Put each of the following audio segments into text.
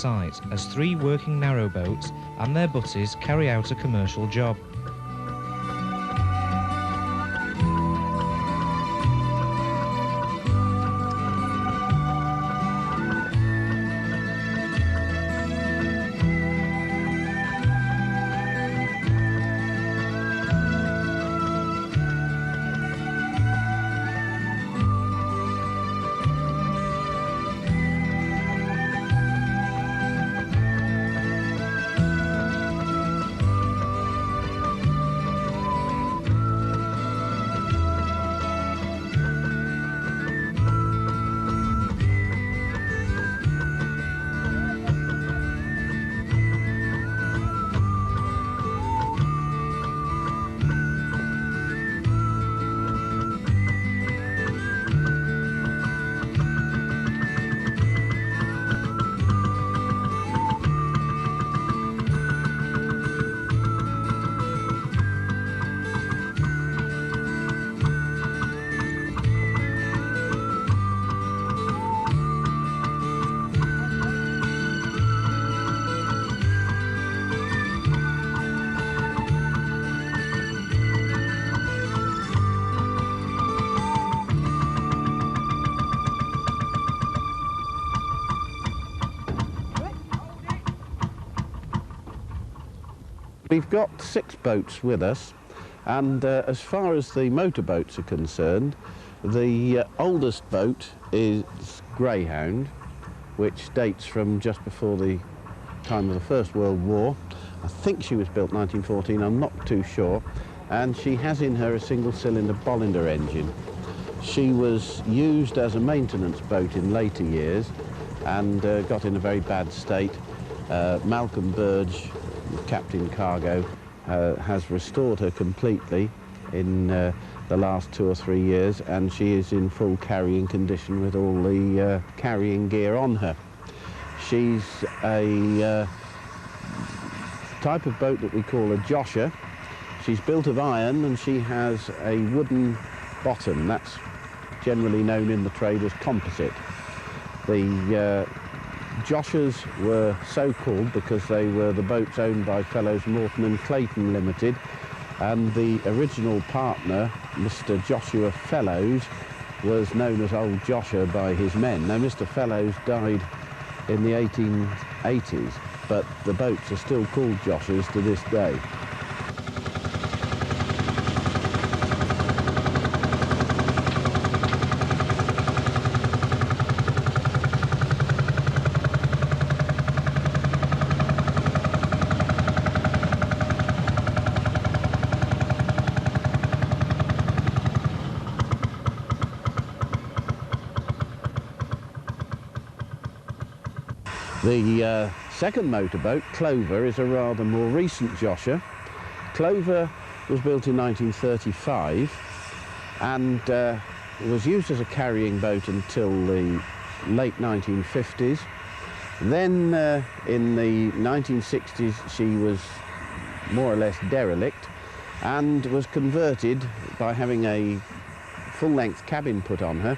site as 3 working narrowboats and their buses carry out a commercial job. We've got 6 boats with us, and as far as the motorboats are concerned, the oldest boat is Greyhound, which dates from just before the time of the First World War. I think she was built 1914, I'm not too sure, and she has in her a single-cylinder Bolinder engine. She was used as a maintenance boat in later years and got in a very bad state. Malcolm Burge, Captain Cargo, has restored her completely in the last 2 or 3 years, and she is in full carrying condition with all the carrying gear on her. She's a type of boat that we call a josher. She's built of iron and she has a wooden bottom. That's generally known in the trade as composite. The joshers were so called because they were the boats owned by Fellows Morton and Clayton Limited, and the original partner, Mr. Joshua Fellows, was known as Old Josher by his men. Now, Mr. Fellows died in the 1880s, but the boats are still called joshers to this day. The second motorboat, Clover, is a rather more recent josher. Clover was built in 1935 and was used as a carrying boat until the late 1950s. Then in the 1960s she was more or less derelict and was converted by having a full-length cabin put on her.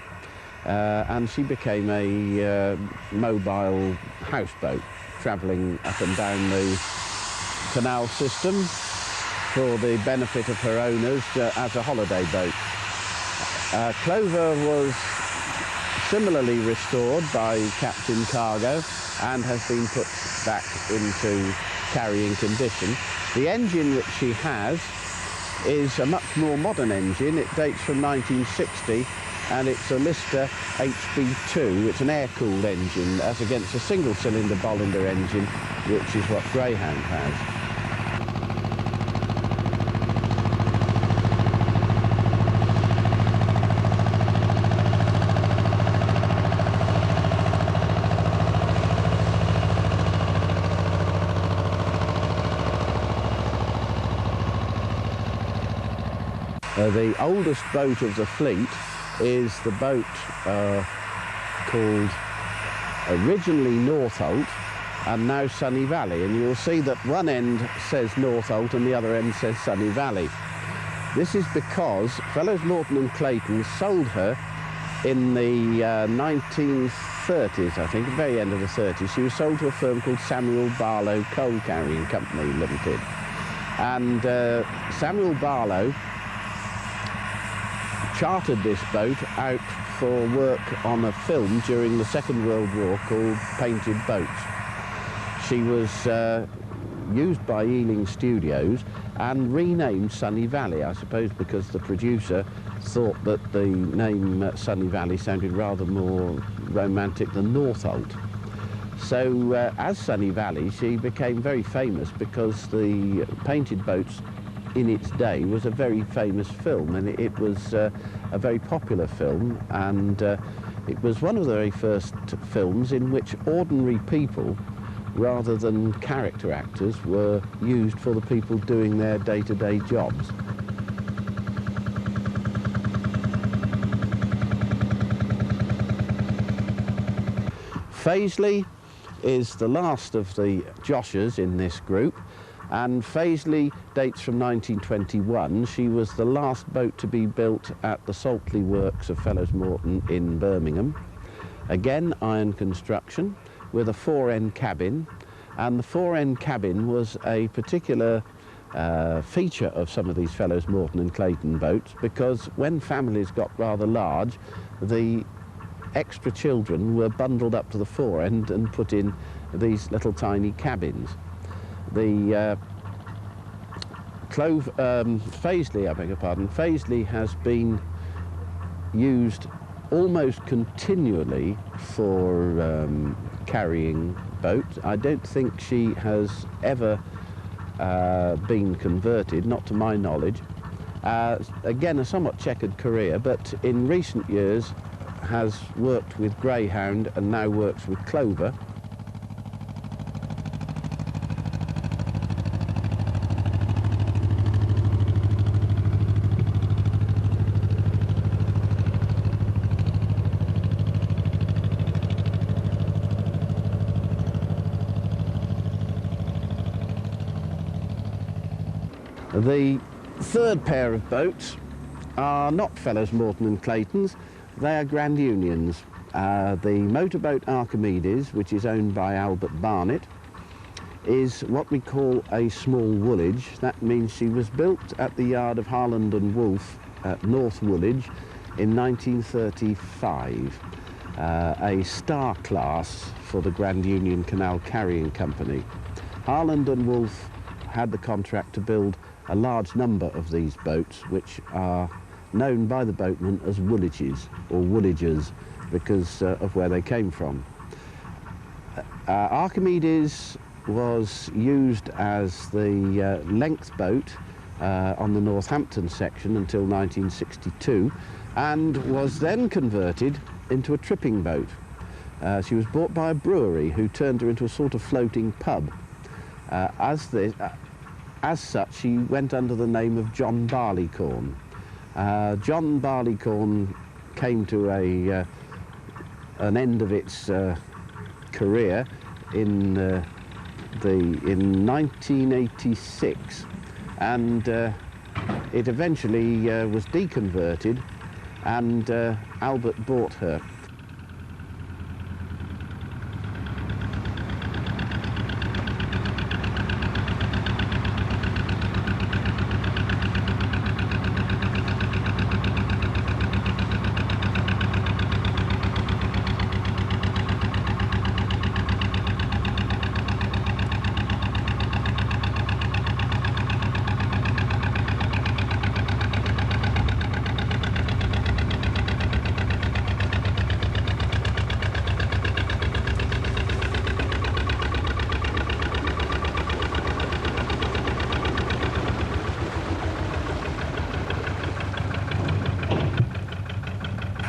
And she became a mobile houseboat, travelling up and down the canal system for the benefit of her owners as a holiday boat. Clover was similarly restored by Captain Cargo and has been put back into carrying condition. The engine which she has is a much more modern engine. It dates from 1960. And it's a Lister HB2. It's an air-cooled engine as against a single-cylinder Bolinder engine, which is what Greyhound has. The oldest boat of the fleet is the boat called originally Northolt and now Sunny Valley, and you'll see that one end says Northolt and the other end says Sunny Valley. This is because Fellows Morton and Clayton sold her in the 1930s 30s, I think, very end of the 30s. She was sold to a firm called Samuel Barlow Coal Carrying Company Limited. And Samuel Barlow chartered this boat out for work on a film during the Second World War called Painted Boats. She was used by Ealing Studios and renamed Sunny Valley, I suppose because the producer thought that the name Sunny Valley sounded rather more romantic than Northolt. So as Sunny Valley, she became very famous because the Painted Boats in its day was a very famous film, and it was a very popular film, and it was one of the very first films in which ordinary people rather than character actors were used for the people doing their day-to-day jobs. Faisley is the last of the Joshers in this group, and Faisley dates from 1921. She was the last boat to be built at the Saltley Works of Fellows Morton in Birmingham. Again, iron construction with a fore-end cabin, and the fore-end cabin was a particular feature of some of these Fellows Morton and Clayton boats, because when families got rather large, the extra children were bundled up to the fore end and put in these little tiny cabins. The Faisley, I beg your pardon, Faisley has been used almost continually for carrying boats. I don't think she has ever been converted, not to my knowledge. Again, a somewhat checkered career, but in recent years has worked with Greyhound and now works with Clover. The third pair of boats are not Fellows Morton and Claytons, they are Grand Unions. The motorboat Archimedes, which is owned by Albert Barnett, is what we call a small Woolwich. That means she was built at the yard of Harland and Wolff at North Woolwich in 1935. A star class for the Grand Union Canal Carrying Company. Harland and Wolff had the contract to build a large number of these boats, which are known by the boatmen as Woolwiches or Woolwigers because of where they came from. Archimedes was used as the length boat on the Northampton section until 1962 and was then converted into a tripping boat. She was bought by a brewery who turned her into a sort of floating pub. As such, she went under the name of John Barleycorn. John Barleycorn came to an end of its career in 1986, and it eventually was deconverted, and Albert bought her.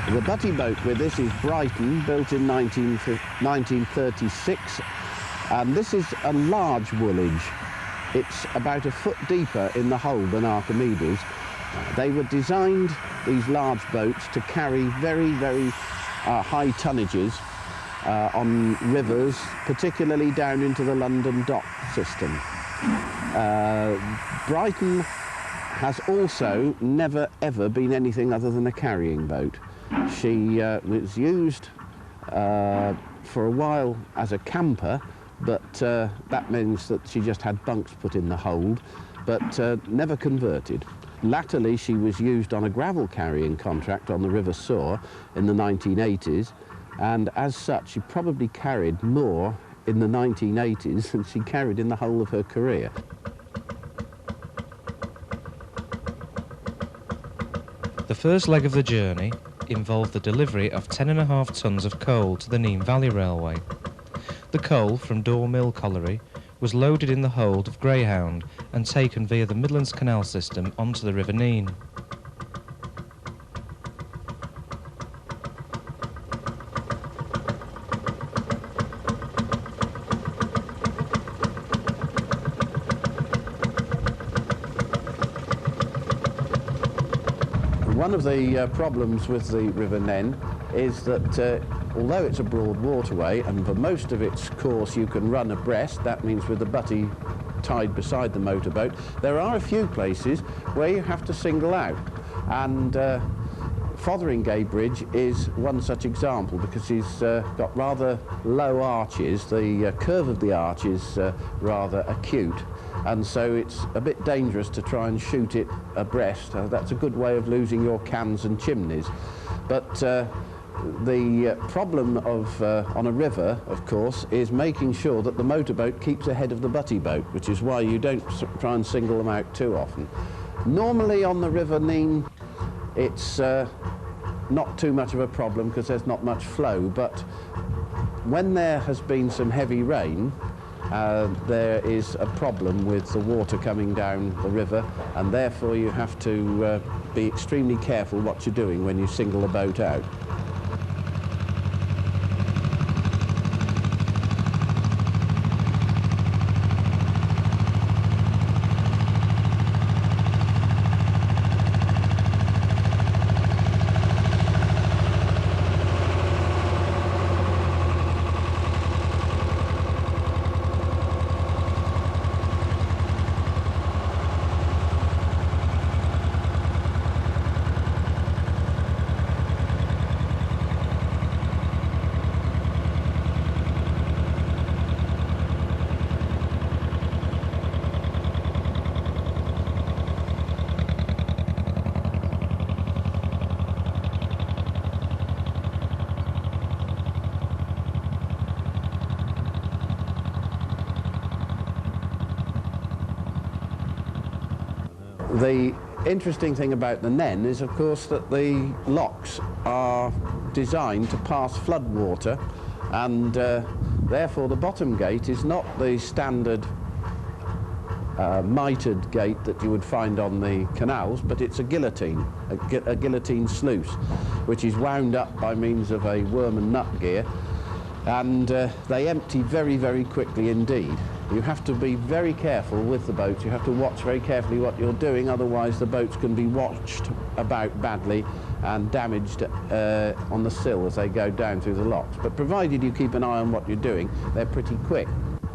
The butty boat with this is Brighton, built in 1936, and this is a large Woolwich. It's about a foot deeper in the hull than Archimedes. They were designed, these large boats, to carry very, very high tonnages on rivers, particularly down into the London dock system. Brighton has also never ever been anything other than a carrying boat. She was used for a while as a camper, but that means that she just had bunks put in the hold, but never converted. Latterly, she was used on a gravel carrying contract on the River Soar in the 1980s, and as such, she probably carried more in the 1980s than she carried in the whole of her career. The first leg of the journey involved the delivery of 10.5 tonnes of coal to the Nene Valley Railway. The coal from Dore Mill Colliery was loaded in the hold of Greyhound and taken via the Midlands Canal system onto the River Nene. One of the problems with the River Nene is that although it's a broad waterway and for most of its course you can run abreast, that means with the butty tied beside the motorboat, there are a few places where you have to single out, and Fotheringay Bridge is one such example because it's got rather low arches. The curve of the arch is rather acute, and so it's a bit dangerous to try and shoot it abreast. That's a good way of losing your cans and chimneys. But the problem of on a river, of course, is making sure that the motorboat keeps ahead of the butty boat, which is why you don't try and single them out too often. Normally on the River Nene, it's not too much of a problem because there's not much flow, but when there has been some heavy rain, there is a problem with the water coming down the river, and therefore you have to be extremely careful what you're doing when you single a boat out. The interesting thing about the Nene is, of course, that the locks are designed to pass flood water, and therefore the bottom gate is not the standard mitred gate that you would find on the canals, but it's a guillotine sluice, which is wound up by means of a worm and nut gear, and they empty very, very quickly indeed. You have to be very careful with the boats. You have to watch very carefully what you're doing, otherwise the boats can be watched about badly and damaged on the sill as they go down through the locks. But provided you keep an eye on what you're doing, they're pretty quick.